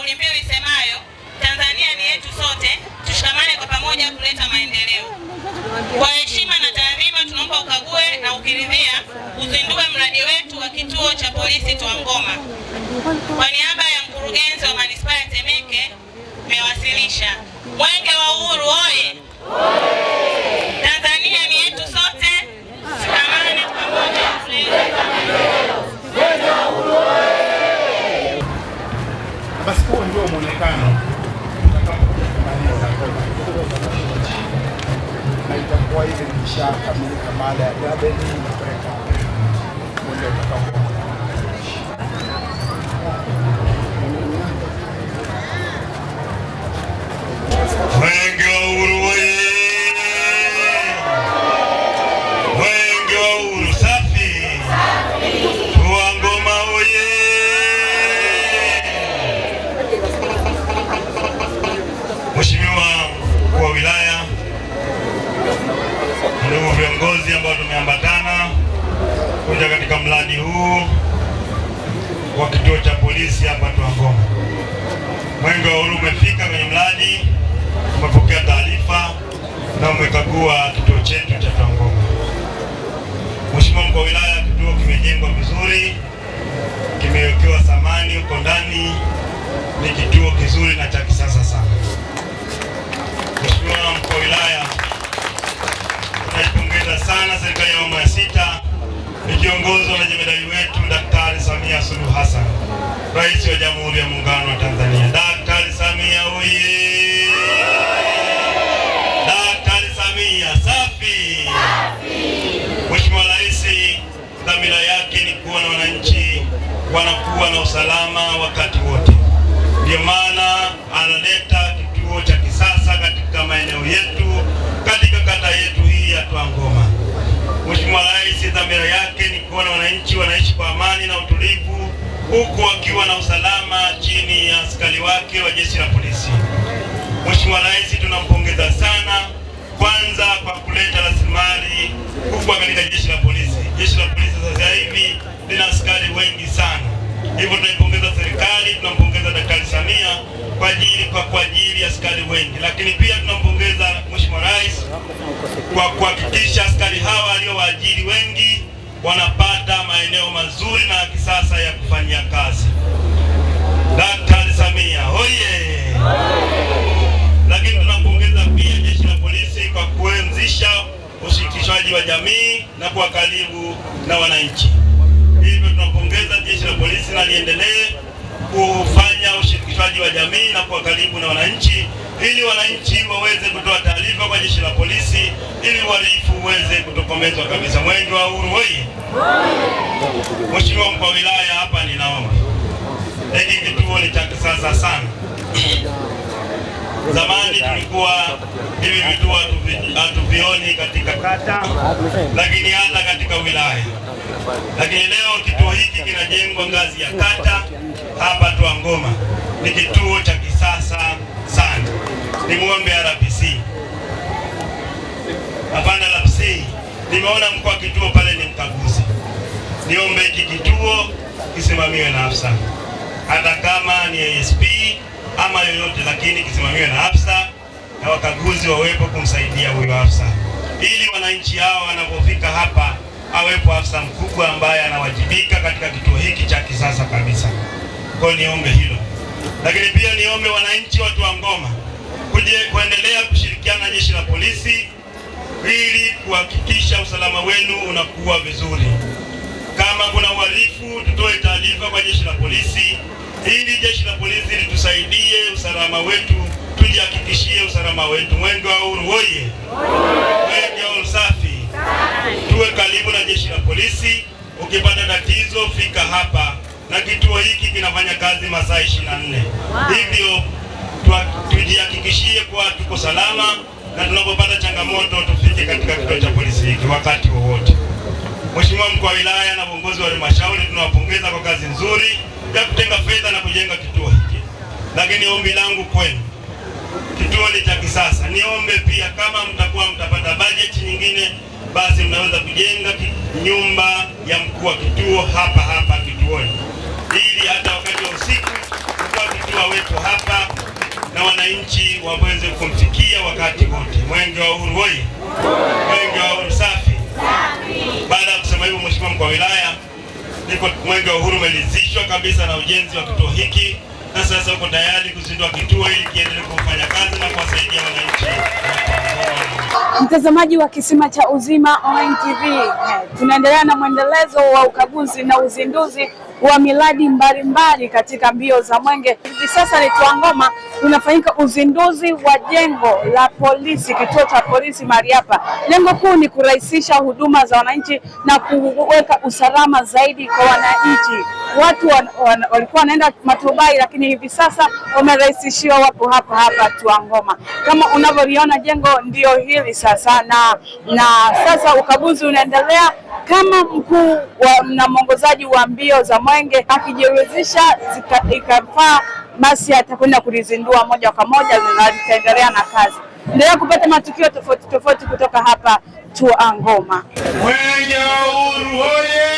kauli mbiu isemayo Tanzania ni yetu sote, tushikamane kwa pamoja kuleta maendeleo. Kwa heshima na taadhima, tunaomba ukague na ukiridhia uzindue mradi wetu wa kituo cha polisi Twangoma. Kwa niaba ya mkurugenzi wa manispaa ya Temeke, nimewasilisha. Mwenge wa Uhuru oye! Tanzania ni yetu sote, tushikamane pamoja kuleta maendeleo. Mwenge wa Uhuru oye! Basi huo ndio muonekano na itakuwa hivi nikishakamilika baada ya gabeni kupeleka moja utakapo. Mwenge wa Uhuru oye! Mwenge wa Uhuru safi! Twangoma oye! Mheshimiwa Mkuu wa Wilaya, ndugu viongozi ambao tumeambatana kuja katika mradi huu wa kituo cha polisi hapa Twangoma. Mwenge wa Uhuru umefika kwenye mradi, umepokea taarifa na umekagua kituo chetu cha Twangoma. Mheshimiwa Mkuu wa Wilaya, kituo kimejengwa vizuri, kimewekewa samani huko ndani, ni kituo kizuri na cha kisasa sana. Mheshimiwa Mkuu wa Wilaya, tunaipongeza sana serikali ya awamu ya 6 ikiongozwa na jemedari wetu Daktari Samia Suluhu Hassan, Rais wa Jamhuri ya Muungano wa Tanzania. Daktari Samia oye! Daktari Samia safi! Mheshimiwa Rais, dhamira yake ni kuona wananchi wanakuwa na usalama wakati wote. Ndio maana analeta kituo cha kisasa katika maeneo yetu, katika kata yetu hii ya Twangoma. Mheshimiwa Rais, dhamira yake ni kuona wananchi wanaishi kwa amani na utulivu, huku wakiwa na usalama chini ya askari wake wa Jeshi la Polisi. Mheshimiwa Rais, tunampongeza sana kwanza kwa kuleta rasilimali kubwa katika Jeshi la Polisi. Jeshi la Polisi sasa hivi lina askari wengi sana. Hivyo tunaipongeza serikali, tunampongeza Daktari Samia kwa kuajiri askari wengi. Lakini pia tunampongeza Mheshimiwa Rais kwa kuhakikisha askari hawa aliowaajiri wengi wanapata maeneo mazuri na kisasa ya kufanyia kazi. Daktari Samia oye! Lakini tunampongeza pia Jeshi la Polisi kwa kuanzisha ushirikishwaji wa jamii na kuwa karibu na wananchi. Hivyo tunampongeza Jeshi la Polisi na liendelee kufanya ushirikishwaji wa jamii na kuwa karibu na wananchi, ili wananchi waweze kutoa taarifa kwa Jeshi la Polisi, ili uhalifu uweze kutokomezwa kabisa. Mwenge wa Uhuru oye! Mheshimiwa Mkuu wa Wilaya, hapa ninaomba, hiki kituo ni cha kisasa sana. Zamani tulikuwa hivi vituo hatuvioni katika kata, lakini hata katika wilaya. Lakini leo kituo hiki kinajengwa ngazi ya kata hapa Twangoma. Ni kituo cha kisasa sana. Nimuombe RPC. Hapana RPC. Nimeona mkuu wa kituo pale ni mkaguzi. Niombe hiki kituo kisimamiwe na afisa. Hata kama ni ASP ama yoyote, lakini kisimamiwe na afisa na wakaguzi wawepo kumsaidia huyo afisa, ili wananchi hao wanapofika hapa awepo afisa mkubwa ambaye anawajibika katika kituo hiki cha kisasa kabisa. Kwa niombe hilo. Lakini pia niombe wananchi wa Twangoma kuendelea kushirikiana na Jeshi la Polisi ili kuhakikisha usalama wenu unakuwa vizuri. Kama kuna uhalifu, tutoe taarifa kwa Jeshi la Polisi ili Jeshi la Polisi litusaidie usalama wetu, tujihakikishie usalama wetu. Mwenge wa Uhuru oye! Mwenge wa Uhuru safi! Tuwe karibu na Jeshi la Polisi. Ukipata tatizo fika hapa, na kituo hiki kinafanya kazi masaa 24. Hivyo tujihakikishie kuwa tuko salama, na tunapopata changamoto tufike katika kituo cha polisi hiki wakati wowote. Mheshimiwa Mkuu wa Wilaya na viongozi wa halmashauri, tunawapongeza kwa kazi nzuri ya kutenga fedha na kujenga kituo hiki. Lakini ombi langu kwenu, kituo ni cha kisasa. Niombe pia kama mtapata bajeti nyingine, basi mnaweza kujenga nyumba ya mkuu wa kituo hapa kituoni, ili hata wakati wa usiku mkuu wa kituo wetu hapa na wananchi waweze kumfikia wakati wote. Mwenge wa Uhuru hoye! Mwenge wa Uhuru safi! Baada ya kusema hivyo, Mheshimiwa Mkuu wa Wilaya, ndipo Mwenge wa Uhuru umelizishwa kabisa na ujenzi wa kituo hiki, na sasa uko tayari kuzindua kituo ili kiendelee kufanya kazi na kuwasaidia wananchi. Mtazamaji wa Kisima cha Uzima Online TV, tunaendelea na mwendelezo wa ukaguzi na uzinduzi wa miradi mbalimbali katika mbio za Mwenge. Hivi sasa ni Tuangoma, unafanyika uzinduzi wa jengo la polisi, kituo cha polisi mahali hapa. Lengo kuu ni kurahisisha huduma za wananchi na kuweka usalama zaidi kwa wananchi. Watu walikuwa wanaenda Matubai, lakini hivi sasa wamerahisishiwa, wapo hapa Tuangoma. Kama unavyoliona jengo ndio hili sasa, na sasa ukaguzi unaendelea. Kama mkuu na mwongozaji wa mbio za Mwenge akijiwezesha ikafaa, basi atakwenda kulizindua moja kwa moja na litaendelea na kazi. Endelea kupata matukio tofauti kutoka hapa Tuangoma. Mwenge wa Uhuru hoye!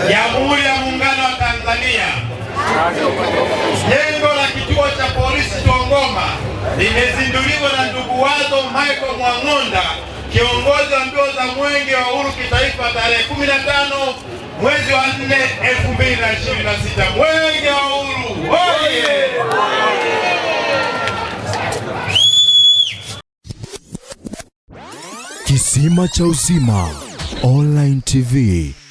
Jamhuri ya Muungano wa Tanzania. Jengo la kituo cha polisi Tuangoma limezinduliwa na ndugu Wazo Michael Mwang'onda, kiongozi wa mbio za Mwenge wa Uhuru kitaifa, tarehe 15 mwezi wa 4 2026. Mwenge wa Uhuru hoye! Kisima cha Uzima Online TV.